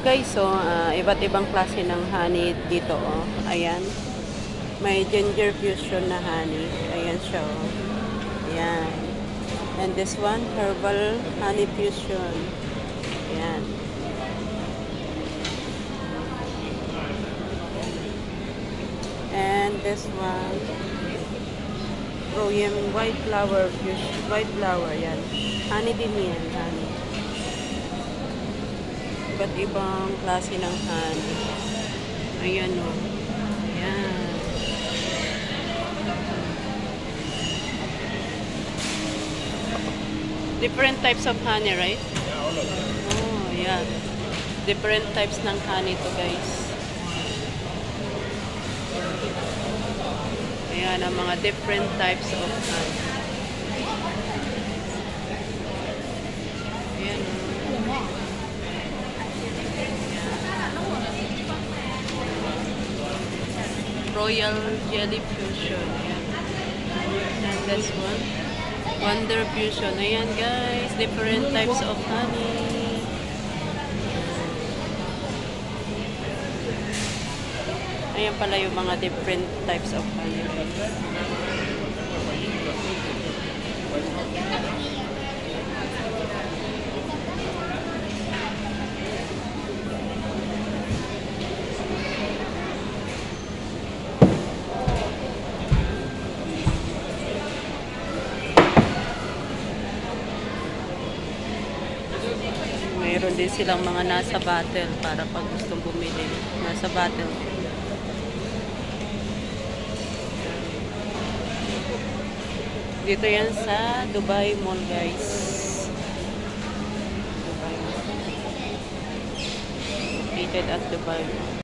guys, so iba't ibang klase ng honey dito, oh. Ayan. May ginger fusion na honey. Ayan siya, oh. Ayan. And this one, herbal honey fusion. Ayan. And this one, Royal white flower fusion. White flower, yan. Honey din yan, honey. Iba't ibang klase ng honey. Ayan, o. Ayan. Different types of honey, right? Oh, yeah. Different types ng honey to, guys. Ayan, ang mga different types of honey. Ayan, o. Royal Jelly Fusion. Ayan. And this one, Wonder Fusion. Ayan guys, different types of honey. Ayan pala yung mga different types of honey. Mayroon din silang mga nasa bottle para pag gustong bumili. Nasa bottle. Dito yan sa Dubai Mall, guys. Dubai Mall. Located at Dubai Mall.